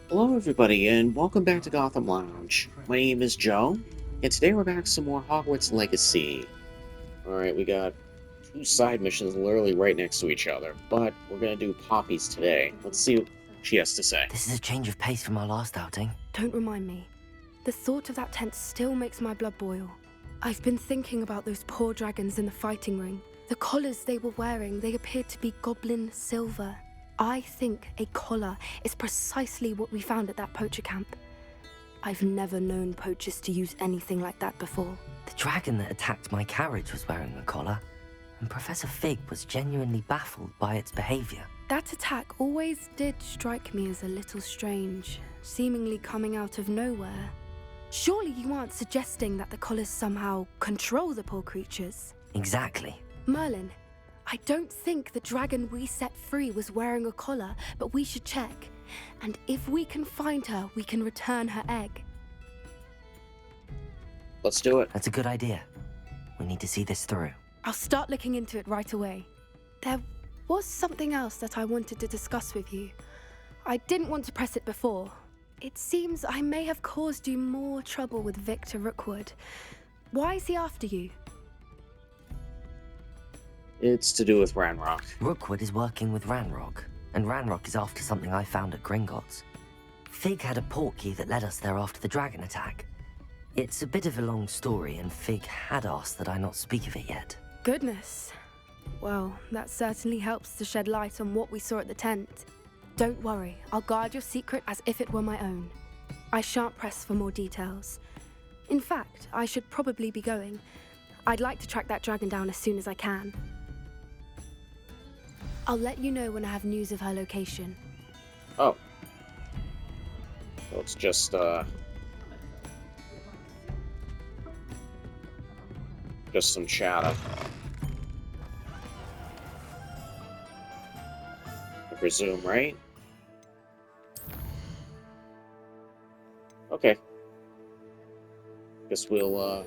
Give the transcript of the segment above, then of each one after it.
Hello, everybody, and welcome back to Gotham Lounge. My name is Joe, and today we're back to some more Hogwarts Legacy. Alright, we got two side missions literally right next to each other, but we're gonna do Poppy's today. Let's see what she has to say. This is a change of pace from our last outing. Don't remind me. The thought of that tent still makes my blood boil. I've been thinking about those poor dragons in the fighting ring. The collars they were wearing, they appeared to be goblin silver. I think a collar is precisely what we found at that poacher camp. I've never known poachers to use anything like that before. The dragon that attacked my carriage was wearing a collar, and Professor Fig was genuinely baffled by its behavior. That attack always did strike me as a little strange, seemingly coming out of nowhere. Surely you aren't suggesting that the collars somehow control the poor creatures? Exactly. Merlin, I don't think the dragon we set free was wearing a collar, but we should check. And if we can find her, we can return her egg. Let's do it. That's a good idea. We need to see this through. I'll start looking into it right away. There was something else that I wanted to discuss with you. I didn't want to press it before. It seems I may have caused you more trouble with Victor Rookwood. Why is he after you? It's to do with Ranrock. Rookwood is working with Ranrock, and Ranrock is after something I found at Gringotts. Fig had a portkey that led us there after the dragon attack. It's a bit of a long story, and Fig had asked that I not speak of it yet. Goodness. Well, that certainly helps to shed light on what we saw at the tent. Don't worry, I'll guard your secret as if it were my own. I shan't press for more details. In fact, I should probably be going. I'd like to track that dragon down as soon as I can. I'll let you know when I have news of her location. Oh. So it's just some chatter. I presume, right? Okay. Guess we'll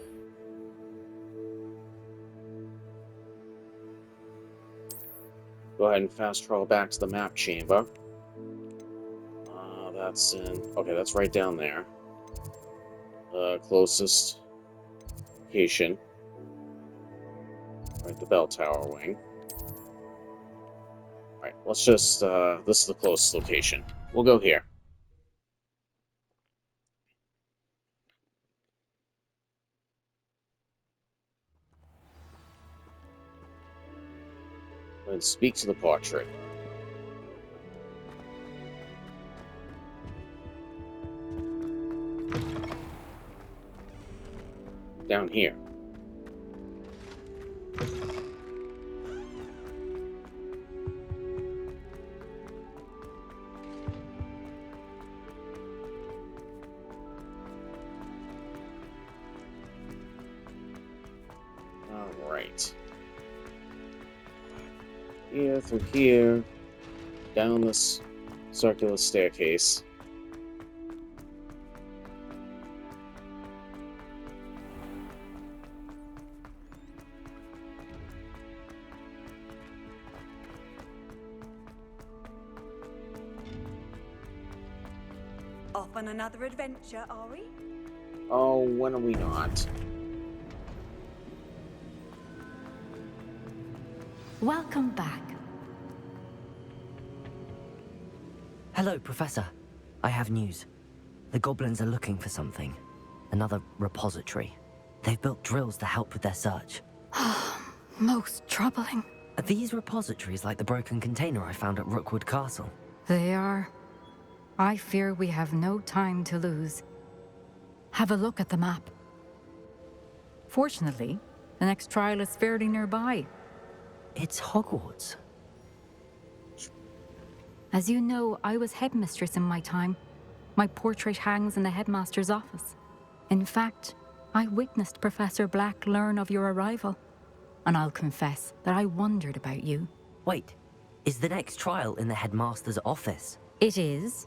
go ahead and fast travel back to the map chamber. That's in... Okay, that's right down there. Closest location. Right, the bell tower wing. Alright, let's just... this is the closest location. We'll go here. And speak to the portrait. Down here. Alright. Here, through here, down this circular staircase. Off on another adventure, are we? Oh, when are we not? Welcome back. Hello, Professor. I have news. The goblins are looking for something. Another repository. They've built drills to help with their search. Most troubling. Are these repositories like the broken container I found at Rookwood Castle? They are. I fear we have no time to lose. Have a look at the map. Fortunately, the next trial is fairly nearby. It's Hogwarts. As you know, I was headmistress in my time. My portrait hangs in the headmaster's office. In fact, I witnessed Professor Black learn of your arrival. And I'll confess that I wondered about you. Wait, is the next trial in the headmaster's office? It is.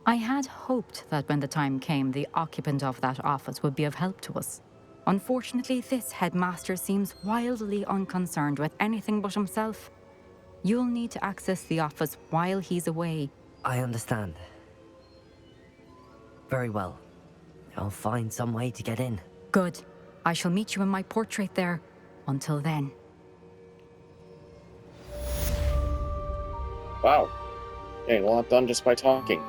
I had hoped that when the time came, the occupant of that office would be of help to us. Unfortunately, this headmaster seems wildly unconcerned with anything but himself. You'll need to access the office while he's away. I understand. Very well. I'll find some way to get in. Good. I shall meet you in my portrait there. Until then. Wow. Getting a lot done just by talking.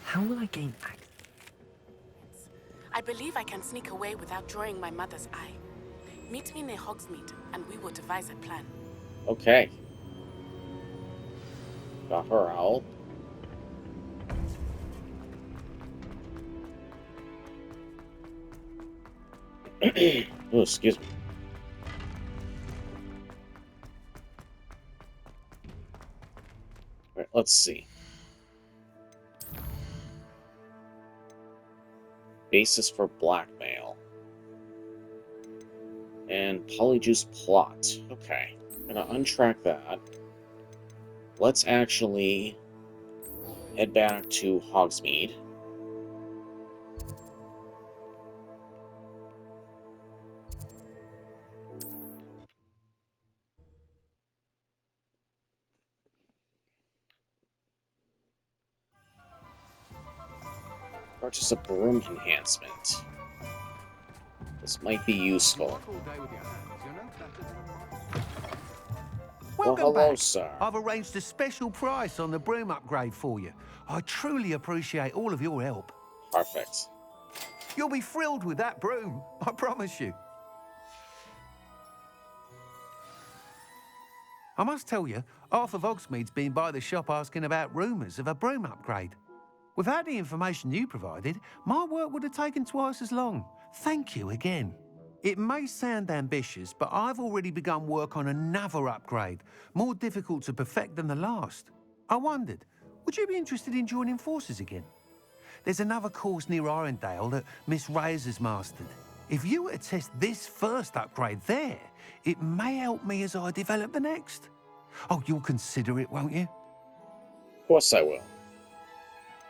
How will I gain access? I believe I can sneak away without drawing my mother's eye. Meet me near Hogsmeade, and we will devise a plan. Okay. Got her owl. Oh, excuse me. Alright, let's see. Basis for blackmail. And Polyjuice plot. Okay. I'm gonna untrack that. Let's actually head back to Hogsmeade. Purchase a broom enhancement. This might be useful. Well, Welcome hello, back. sir. I've arranged a special price on the broom upgrade for you. I truly appreciate all of your help. Perfect. You'll be thrilled with that broom, I promise you. I must tell you, half of Hogsmeade's been by the shop asking about rumours of a broom upgrade. Without the information you provided, my work would have taken twice as long. Thank you again. It may sound ambitious, but I've already begun work on another upgrade, more difficult to perfect than the last. I wondered, would you be interested in joining forces again? There's another course near Arendelle that Miss Reyes has mastered. If you were to test this first upgrade there, it may help me as I develop the next. Oh, you'll consider it, won't you? Of course I will.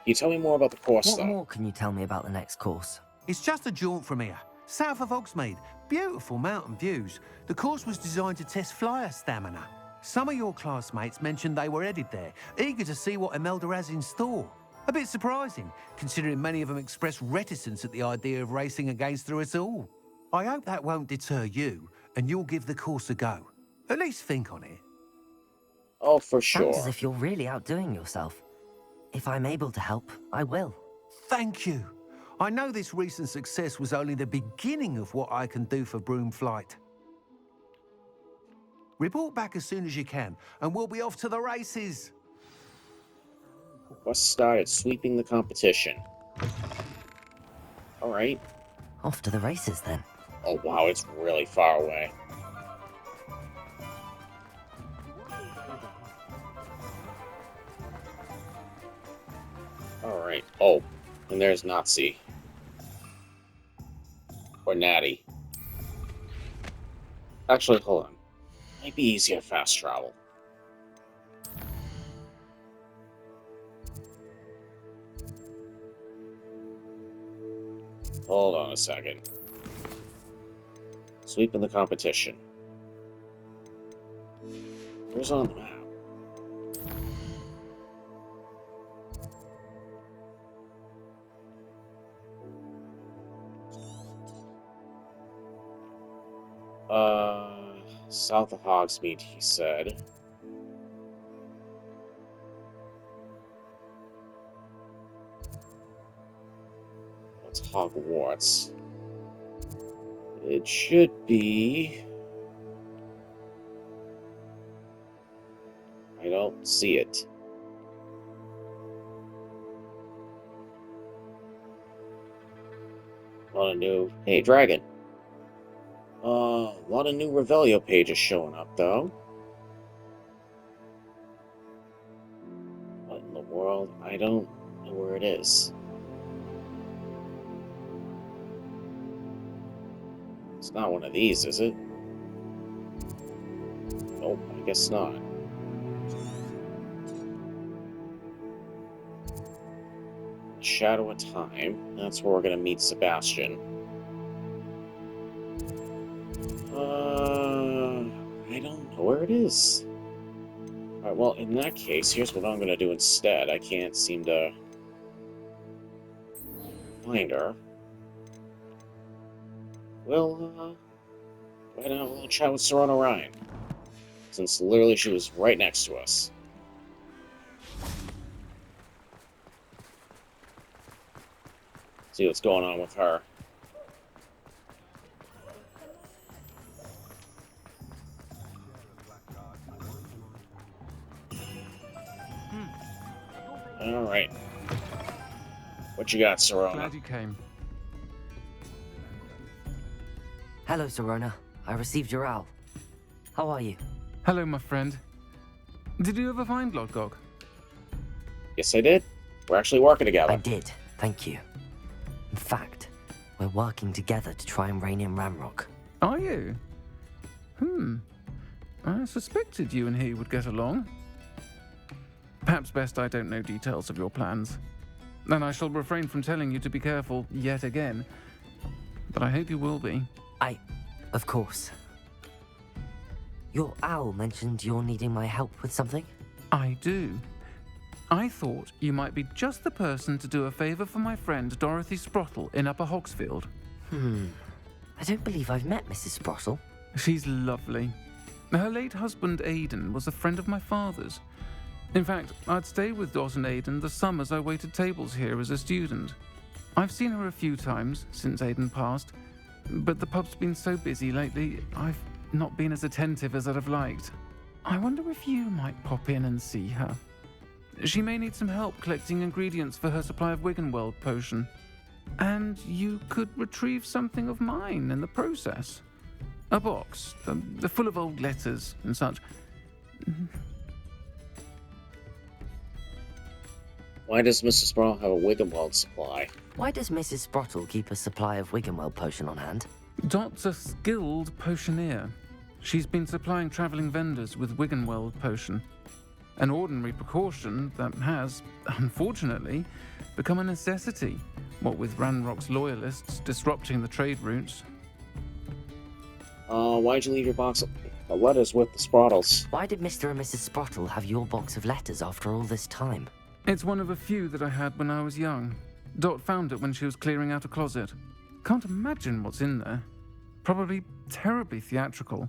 Can you tell me more about the course, What though? more can you tell me about the next course? It's just a jaunt from here, south of Hogsmeade. Beautiful mountain views. The course was designed to test flyer stamina. Some of your classmates mentioned they were headed there, eager to see what Imelda has in store. A bit surprising, considering many of them expressed reticence at the idea of racing against her at all. I hope that won't deter you, and you'll give the course a go. At least think on it. Oh, for Sounds as sure. if you're really outdoing yourself. If I'm able to help, I will. Thank you. I know this recent success was only the beginning of what I can do for broom flight. Report back as soon as you can, and we'll be off to the races. Quest started sweeping the competition. Alright. Off to the races then. Oh, wow, it's really far away. Alright. Oh, and there's Nazi. Or Natty. Actually, hold on. Might be easier fast travel. Hold on a second. Sweeping the competition. Where's on the map? South of Hogsmeade, he said. What's Hogwarts? It should be... I don't see it. A lot of new... Hey, Dragon. A lot of new Revelio pages showing up, though. What in the world? I don't know where it is. It's not one of these, is it? Nope, I guess not. Shadow of Time. That's where we're gonna meet Sebastian. I don't know where it is. Alright, well, in that case, here's what I'm gonna do instead. I can't seem to find her. We'll, go ahead and have a little chat with Serena Ryan. Since literally she was right next to us. See what's going on with her. Alright. What you got, Serena? Glad you came. Hello, Serona. I received your owl. How are you? Hello, my friend. Did you ever find Lodgok? Yes, I did. We're actually working together. I did, thank you. In fact, we're working together to try and rein in Ranrock. Are you? I suspected you and he would get along. Perhaps best I don't know details of your plans. And I shall refrain from telling you to be careful yet again. But I hope you will be. Of course. Your owl mentioned you're needing my help with something? I do. I thought you might be just the person to do a favor for my friend Dorothy Sprottle in Upper Hogsfield. I don't believe I've met Mrs. Sprottle. She's lovely. Her late husband Aidan was a friend of my father's. In fact, I'd stay with Dot and Aidan the summers I waited tables here as a student. I've seen her a few times since Aidan passed, but the pub's been so busy lately, I've not been as attentive as I'd have liked. I wonder if you might pop in and see her. She may need some help collecting ingredients for her supply of Wiggenweld potion. And you could retrieve something of mine in the process. A box, full of old letters and such. Why does Mrs. Sproul have a Wiggenweld supply? Why does Mrs. Sprottle keep a supply of Wiggenweld potion on hand? Dot's a skilled potioneer. She's been supplying travelling vendors with Wiggenweld potion. An ordinary precaution that has, unfortunately, become a necessity, what with Ranrock's loyalists disrupting the trade routes. Why'd you leave your box of letters with the Sprottles? Why did Mr. and Mrs. Sprottle have your box of letters after all this time? It's one of a few that I had when I was young. Dot found it when she was clearing out a closet. Can't imagine what's in there. Probably terribly theatrical.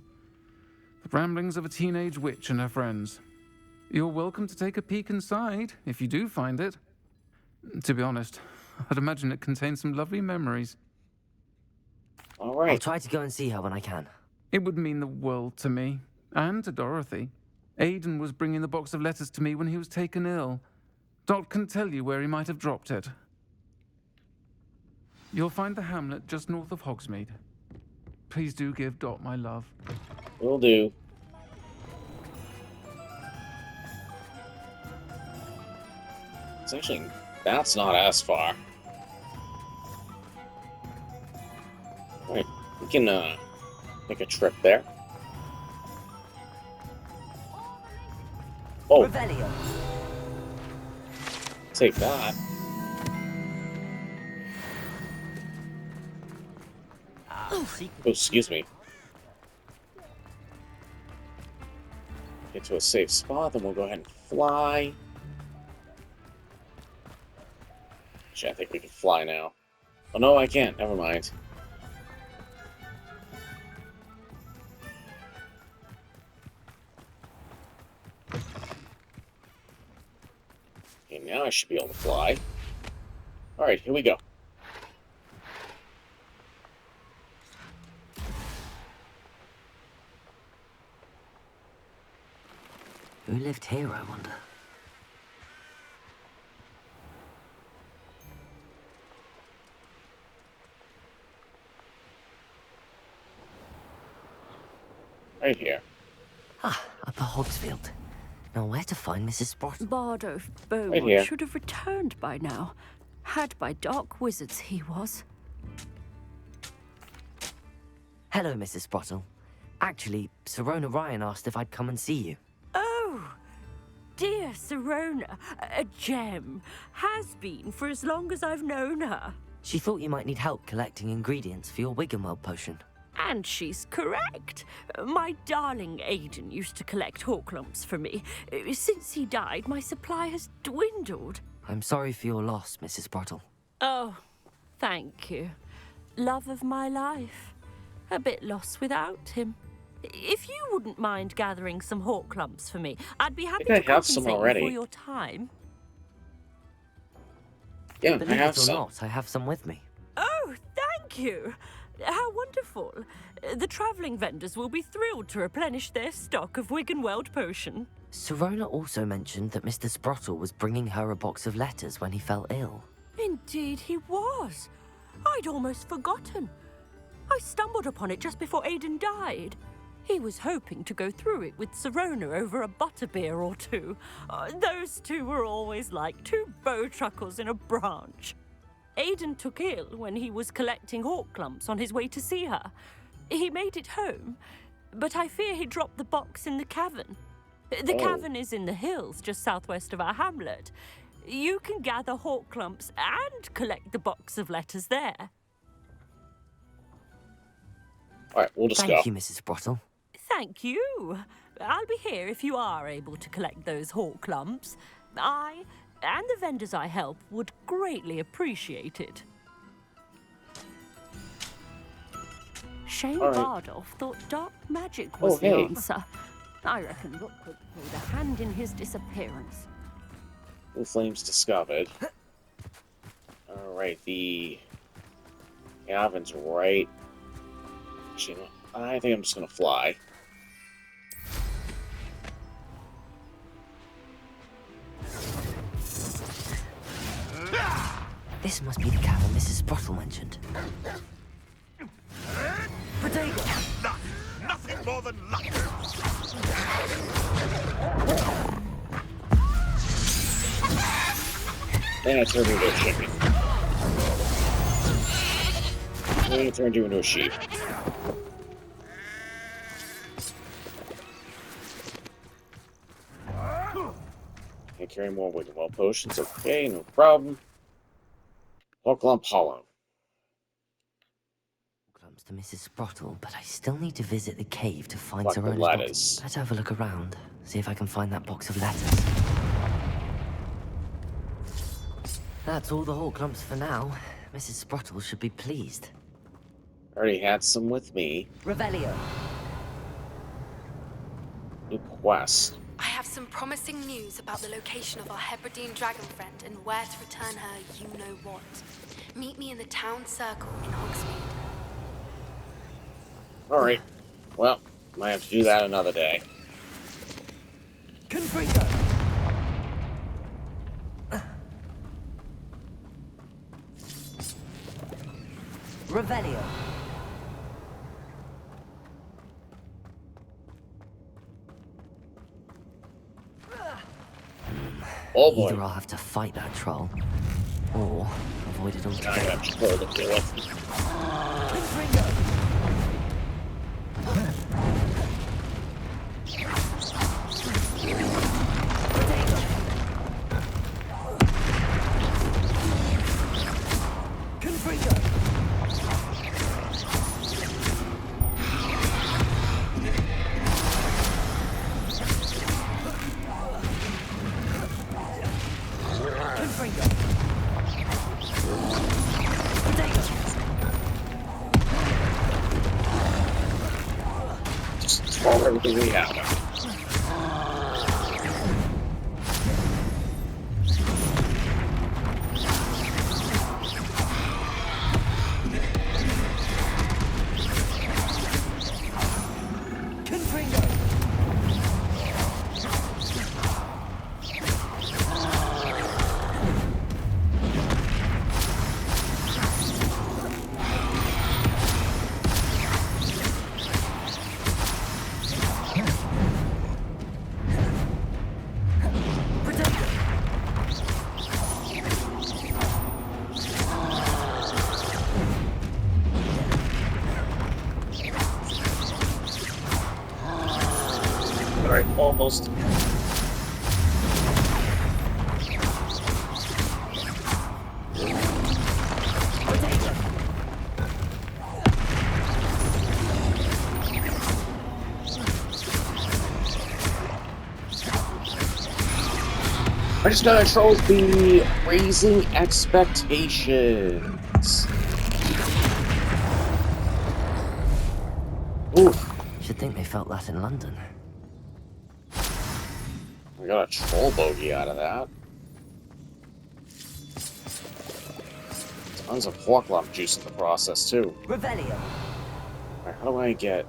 The ramblings of a teenage witch and her friends. You're welcome to take a peek inside, if you do find it. To be honest, I'd imagine it contains some lovely memories. All right. I'll try to go and see her when I can. It would mean the world to me, and to Dorothy. Aidan was bringing the box of letters to me when he was taken ill. Dot can tell you where he might have dropped it. You'll find the hamlet just north of Hogsmeade. Please do give Dot my love. Will do. It's actually, that's not as far. Alright, we can, make a trip there. Oh, Revelio. take that. Oh, excuse me. Get to a safe spot, then we'll go ahead and fly. Actually, I think we can fly now. Oh no, I can't. Never mind. Okay, now I should be able to fly. Alright, here we go. Who lived here, I wonder? Right here. Upper Hogsfield. Now where to find Mrs. Sprottle? Bardolph Right here. Beaumont should have returned by now. Had by dark wizards he was. Hello, Mrs. Sprottle. Actually, Serona Ryan asked if I'd come and see you. Oh, dear Serona, a gem. Has been for as long as I've known her. She thought you might need help collecting ingredients for your Wiggenweld potion. And she's correct. My darling Aiden used to collect Horklumps for me. Since he died, my supply has dwindled. I'm sorry for your loss, Mrs. Sprottle. Oh, thank you. Love of my life. A bit lost without him. If you wouldn't mind gathering some Horklumps for me, I'd be happy think to I have some compensate you already. for your time. Yeah, I Believe have it or some. not, I have some with me. Oh, thank you. How wonderful. The travelling vendors will be thrilled to replenish their stock of Wiggenweld potion. Sirona also mentioned that Mr. Sprottle was bringing her a box of letters when he fell ill. Indeed he was. I'd almost forgotten. I stumbled upon it just before Aiden died. He was hoping to go through it with Sirona over a butterbeer or two. Those two were always like two bowtruckles in a branch. Aiden took ill when he was collecting Horklumps on his way to see her. He made it home, but I fear he dropped the box in the cavern. The cavern is in the hills just southwest of our hamlet. You can gather Horklumps and collect the box of letters there. Alright, we'll just go. Thank you, Mrs. Sprottle. Thank you. I'll be here if you are able to collect those Horklumps. I and the vendors I help would greatly appreciate it. Shane All right. Bardolph thought dark magic was the answer. I reckon Rook would played a hand in his disappearance. Blue flames discovered. Alright, the oven's right. Actually, I think I'm just gonna fly. This must be the cavern Mrs. Sprottle mentioned. Nothing more than luck. Then I turned into a chicken. Then I turned you into a sheep. Can't carry more Wiggenweld potions. Okay, no problem. Horklump Hollow. Clumps to Mrs. Sprottle, but I still need to visit the cave to find Like the Sirona's letters. box. Let's have a look around, see if I can find that box of letters. That's all the Horklumps for now. Mrs. Sprottle should be pleased. Already had some with me. Revelio. New quest. I have some promising news about the location of our Hebridean dragon friend and where to return her you-know-what. Meet me in the town circle in Hogsmeade. Alright. Well, might have to do that another day. Confringo. Revelio. Oh boy. Either I'll have to fight that troll, or avoid it I altogether. have to go to kill it. Just throw everything we have. Alright, almost. I just got a trophy! Raising expectations. Oof. Should think they felt that in London. I got a troll bogey out of that. Tons of pork lump juice in the process, too. Revelio. Alright, how do I get...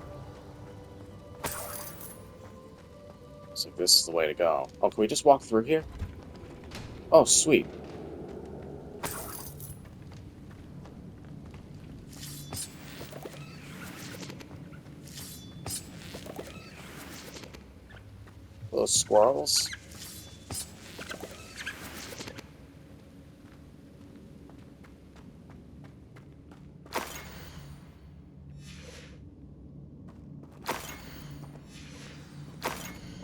Looks like this is the way to go. Oh, can we just walk through here? Oh, sweet. Those squirrels.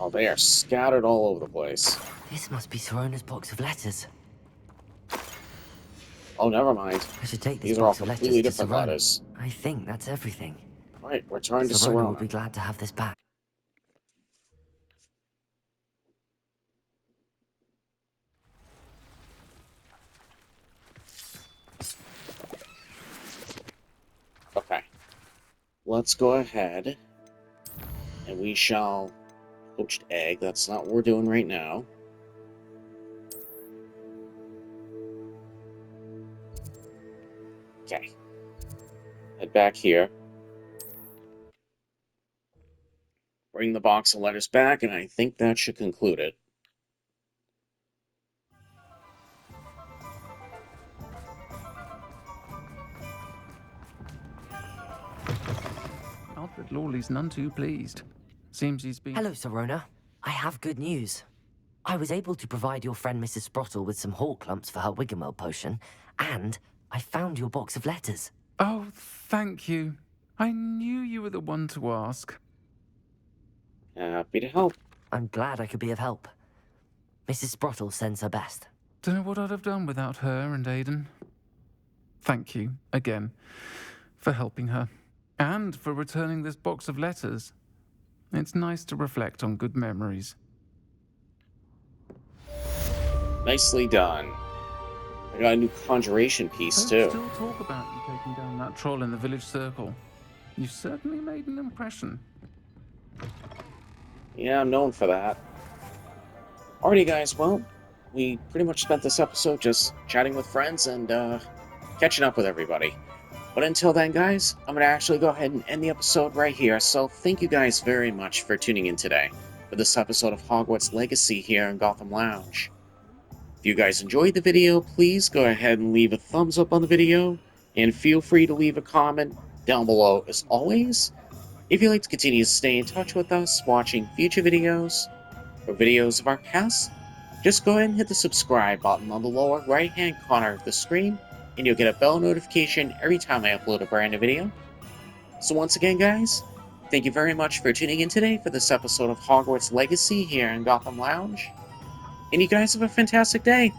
Oh, they are scattered all over the place. This must be Sirona's box of letters. Oh, never mind. I should take this These are all box of letters completely to different Sirona. letters. I think that's everything. Right, return to Sirona will Sirona. be glad to have this back. Okay. Let's go ahead. And we shall... Poached egg. That's not what we're doing right now. Okay. Head back here. Bring the box of letters back, and I think that should conclude it. Alfred Lawley's none too pleased. Seems he's been... Hello, Sirona. I have good news. I was able to provide your friend Mrs. Sprottle with some hawk lumps for her Wiggenweld potion, and I found your box of letters. Oh, thank you. I knew you were the one to ask. Happy to help. I'm glad I could be of help. Mrs. Sprottle sends her best. Don't know what I'd have done without her and Aidan. Thank you, again, for helping her. And for returning this box of letters. It's nice to reflect on good memories. Nicely done. I got a new conjuration piece, Folks too. still talk about you taking down that troll in the village circle. You certainly made an impression. Yeah, I'm known for that. Alrighty, guys, well, we pretty much spent this episode just chatting with friends and catching up with everybody. But until then, guys, I'm going to actually go ahead and end the episode right here. So thank you guys very much for tuning in today for this episode of Hogwarts Legacy here in Gotham Lounge. If you guys enjoyed the video, please go ahead and leave a thumbs up on the video, and feel free to leave a comment down below as always. If you'd like to continue to stay in touch with us, watching future videos, or videos of our cast, just go ahead and hit the subscribe button on the lower right-hand corner of the screen, and you'll get a bell notification every time I upload a brand new video. So once again, guys, thank you very much for tuning in today for this episode of Hogwarts Legacy here in Gotham Lounge. And you guys have a fantastic day.